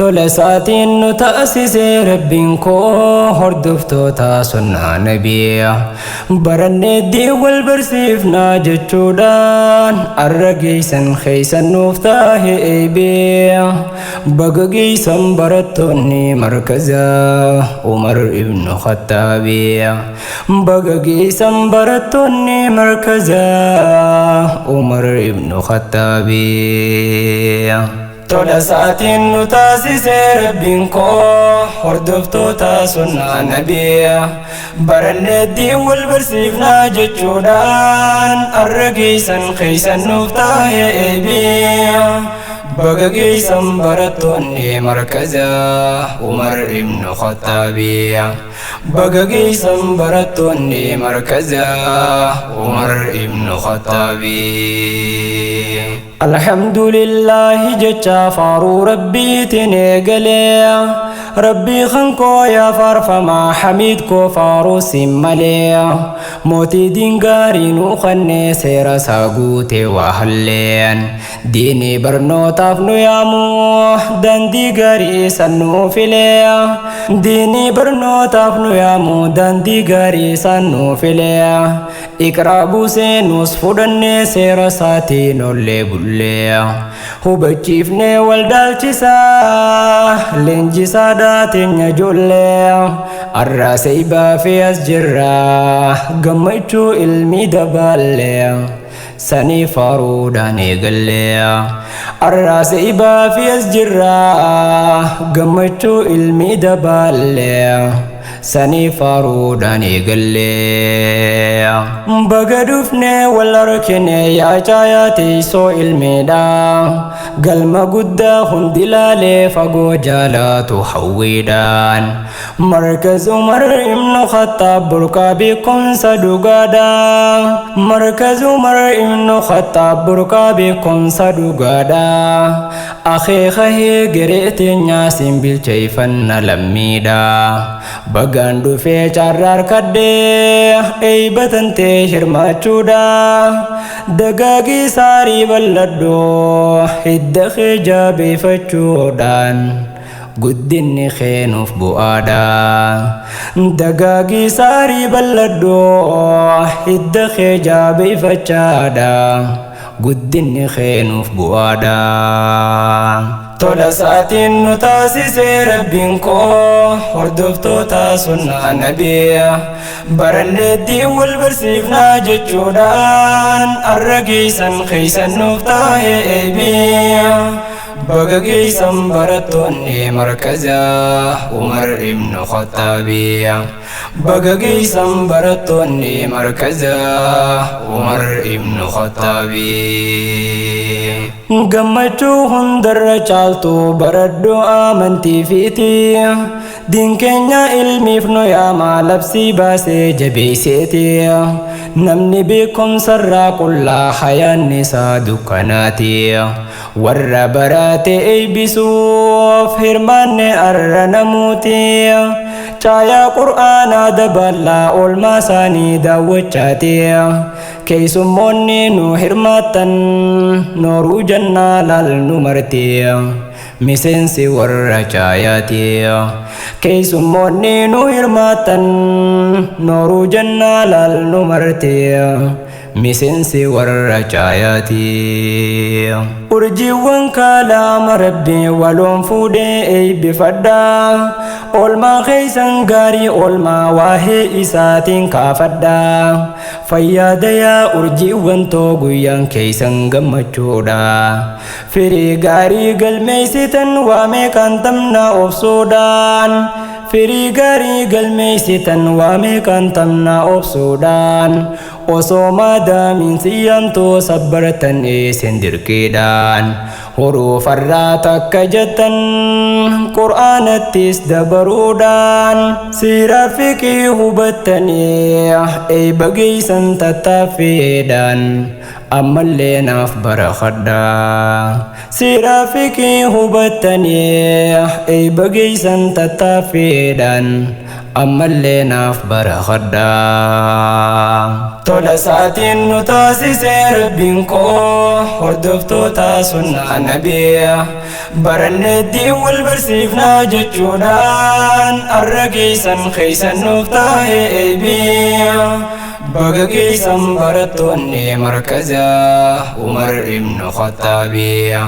tola saatiin nu taasise rabbiin koo hordoftoota sunnaa nabiya barannee wal barsiifnaa jechuudhaan arra geessan keeysan nuuf taa'e eebiya baga geessan barattoonni markaza Umar ibn Khattabiya baga geessan barattoonni markaza Umar ibn Khattabiya tola saatiin nu taasise rabbiin koo hordoftoota sunnaa nabiya barannee wal barsiifnaa jechuudhaan arra geessan keeysan nuuf taa'e eebiya baga geessan barattoonni markaza Umar ibn Khattabiya baga geessan barattoonni markaza Umar ibn Khattabiya alhamdulillahi jecha faaruu rabbiitiin eegalee rabbii khankoo yaa faarfamaa hamiid koo faaruu sin malee mootii diin gaarii nuu kannee seera isaa guutee waa halleen diinii barnootaaf nu yaamu daandii gaarii san nuu filee diinii barnootaaf nu yaamu daandii gaarii san nuu filee iqraa buusee nuus fudhannee seera isaatiin ollee bullee hubachiifnee wal daalchisaa leenjisaa daateenya ijoollee arraa seeybaa fi as jirra gammachuu ilmi dabaallee sanii faaruudhaan eegallee arraa seeybaa fi as jirra gammachuu ilmi dabaallee sanii faaruudhaan eegallee baga dhufnee wal arkine yaa caayaa teessoo ilmeedha galma guddaa hundi laalee fagoo jaalaatu hawwiidhaan markaz Umar ibn Khattaab burqaa beekumsa dhugaadha markaz Umar ibn Khattaab burqaa beekumsa dhugaadha akeeka heegeree teenyaa siin bilcheeyfanna lammiidha bagaan dhufee carraar kaddee eeybatantee hirmaachuudha dagaagii saarii balladhoo hidda kee jaabeeffachuudhaan guddinni keenuuf bu'aadha dagaagii saarii balladhoo hidda kee jaabeeffachaadha guddinni keenuuf bu'aadha tola saatiin nu taasise rabbiin koo hordoftoota sunnaa nabiya barannee wal barsiifnaa jechuudhaan arra geessan keeysan nuuf taa'e eebiya baga geessan barattoonni markaza Umar ibn Khattabiya baga geessan barattoonni markaza Umar ibn Khattabiya gammachuu hundarra caaltu baradhoo amantii fiiti diin keenya ilmiif nu yaamaa labsii baasee jabeesseeti namni beekumsarraa qullaa hayaanni isaa dukkanaati warra baraate eebbisuuf hirmaanne arra namuuti caayaa qur'aanaa daballaa oolmaa isaanii daawwachaati keessummoonni nu hirmaattan nooruu jannaa laal nu marti miseensi warra caayaati keessummoonni nu hirmaattan nooruu jannaa laal nu marti miseensi warra caayaati urjiiwwan kalaama rabbii waloon fuudhee eebbifadha oolmaa keeysan gaarii oolmaa waahee isaatiin kaafadha fayyaada yaa urjiiwwan too guyyaan keeysan gammachuudha firii gaarii galmeeysitan waamee kan tamna obsuudhaan firii gaarii galmeeysitan waamee kan tamna obsuudhaan osoo maadaamiin siyyamtoo sabbartan eesen dirqiidhaan huruufarraa takka jettan qur'aanattis dabaruudhaan siiraa fiqii hubattanii eeyba geeysan tattaaffiidhaan ammallee naaf barakadha siiraa fiqii hubattanii eeyba geeysan tattaaffiidhaan ammallee naaf barakhadhaa. Tola saatiin nu taasisee rabbiin koo hordoftoota sunnaa nabiyaa baranneetti wal barsiifnaa jechuudhaan arra keeysan nuuf taa'ee eebiyaa. Baga keeysan barattoonni markazaa Umar ibn Khattaabiyyaa.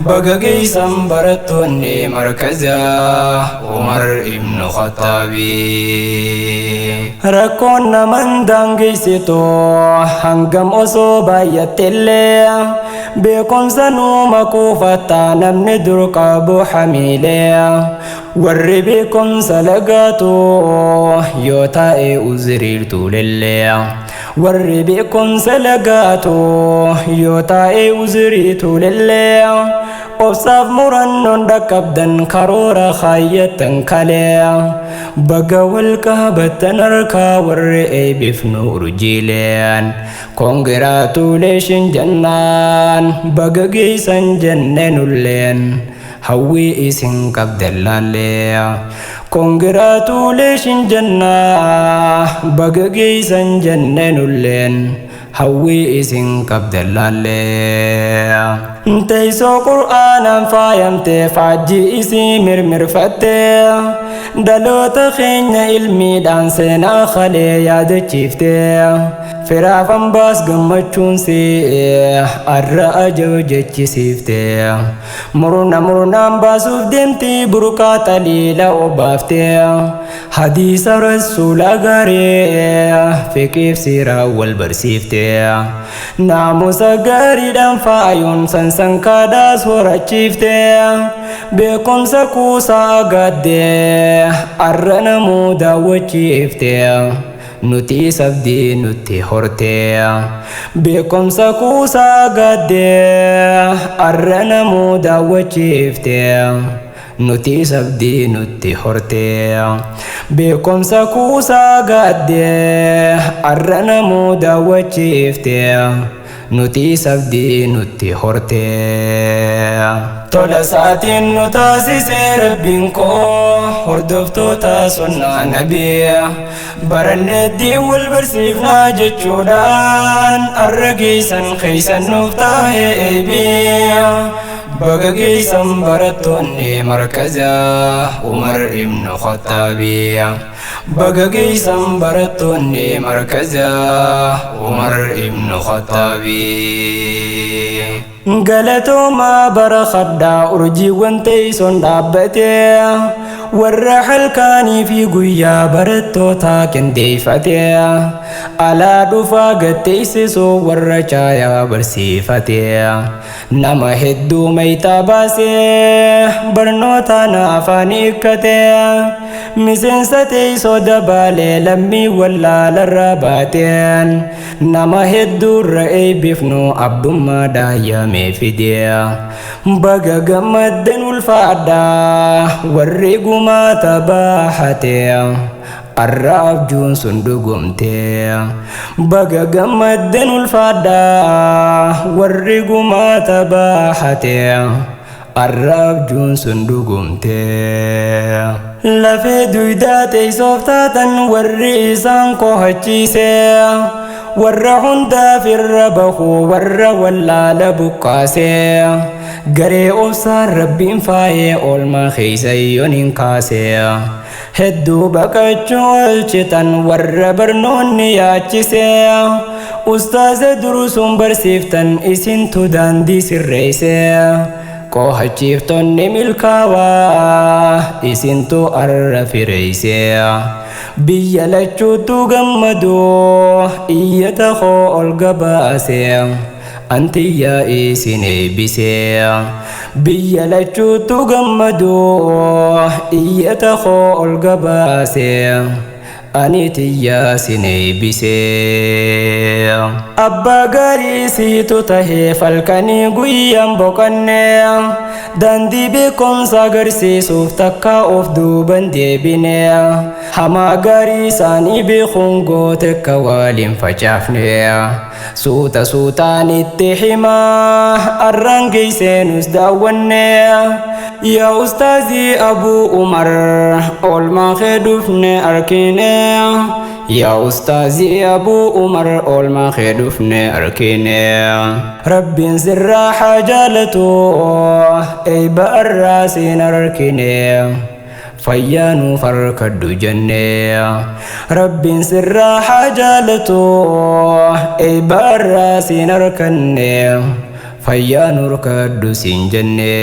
Baga keeysan barattoonni markazaa Umar ibn Khattaabiyyaa. Rakkoon naman daangeessitu hangam osoo baay'attillee beekumsa nuuma kuufataa namni dur qabu hamiilee. Warri beekumsa lagaatu yoo taa'e uziriirtu lillee. Warri beekumsa lagaatu yoo taa'e uziriirtu lillee. Obsaaf murannoon dhaqqabdan karoora kaayyatan kalee. Baga wal qabattan harkaa warri eebbifnu urjiileen. Congratulations jennaan baga geessan jenneenulleen. Hawwi isin qabdallaalee. Congratulations jennaa baga geessan jenneenulleen. Hawwi isin qabdallaalee. Teessoo qur'aanaan faayamtee faajjii isii mirmirfattee dhaloota keenya ilmiidhaan seenaa kalee yaadachiiftee firaaf hambaas gammachuun si'ee arra ajoo jechisiiftee murnaan baasuuf deemtii burqaa taliila obaaftee hadiisa rasuula gaarii fiqiif siiraa wal barsiiftee naamusa gaariidhaan faayuun sankaadhaas horachiiftee beekumsa kuusaa gaaddee arra namuu daawwachiiftee nuti sabdii nutti hortee beekumsa kuusaa gaaddee arra namuu daawwachiiftee nuti sabdii nutti hortee beekumsa kuusaa gaaddee arra namuu daawwachiiftee nuti sabdii nutti hortee. Tola saatiin nu taasisee rabbiin koo hordoftoota sunnaa nabiyaa baranneetti wal barsiifnaa jechuudhaan arra keeysan nuuf taa'ee eebiyaa. Baga keeysan barattoonni markazaa Umar ibn Khattaabiyyaa. Baga keeysan barattoonni markazaa Umar ibn Khattaabiyyaa. Galatoomaa barakhadhaa urjiiwwan teessoon dhaabbatee warra halkanii fi guyyaa barattoota qindeeffatee alaa dhufaa gatteessisoo warra caayaa barsiifatee nama hedduu mayitaa baasee barnoota afaan hiikkatee miseensa teessoo dabaalee lammii wallaalarra baateen nama hedduurra eebbifnu abdummaa daayamee fidee baga gammadden ulfaadhaa warri gumaata baahatee arra abjuun sun dhugumtee baga gammadden ulfaadhaa warri gumaata baahatee arra abjuun sun dhugumtee lafee duydaa teessoof taatan warri isaan kohachiisee warra hundaaf irra bahuu warra wallaala buqqaasee garee obsaan rabbiin faayee oolmaa keeysa yoon hin kaasee hedduu baqachuu oolchitan warra barnoonni yaachisee ustaaza durusuun barsiiftan isintu daandii sirreessee qohachiiftonni milkaawaa isintu arra fireessee biyya lachuutu gammaduu iyyata koo ol gabaasee antiyyaa isin eebbisee biyya lachuutu gammaduu iyyata koo ol gabaasee anitiyyaa sin eebbisee abbaa gaarii siitu tahee falkanii guyyaan boqannee daandii beekumsa agarsiisuuf takka of duuban deebinee hamaa gaarii isaanii beekuun goote akka waliin facaafnee suutaan itti himaa arraan geesseenus daawwannee يا أستاذي أبو عمر أول ما خدفني أركيني يا أستاذي أبو عمر أول ما خدفني أركيني ربي سر حاجالته أي بأراسين أركيني فيانو فرق الدجنة ربي سر حاجالته أي بأراسين أركني فيانو ركد سنجنة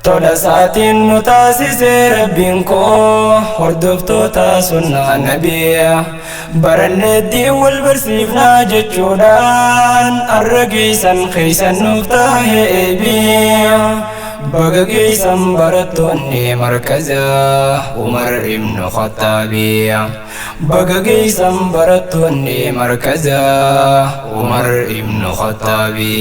tola saatiin nu taasise rabbiin koo hordoftoota sunnaa nabiya barannee diin wal barsiifnaa jechuudhaan har'a geessan keeysan nuuf taa'ee eebiya baga geessan barattoonni markaza Umar ibn Khattabiya baga geessan barattoonni markaza Umar ibn Khattabi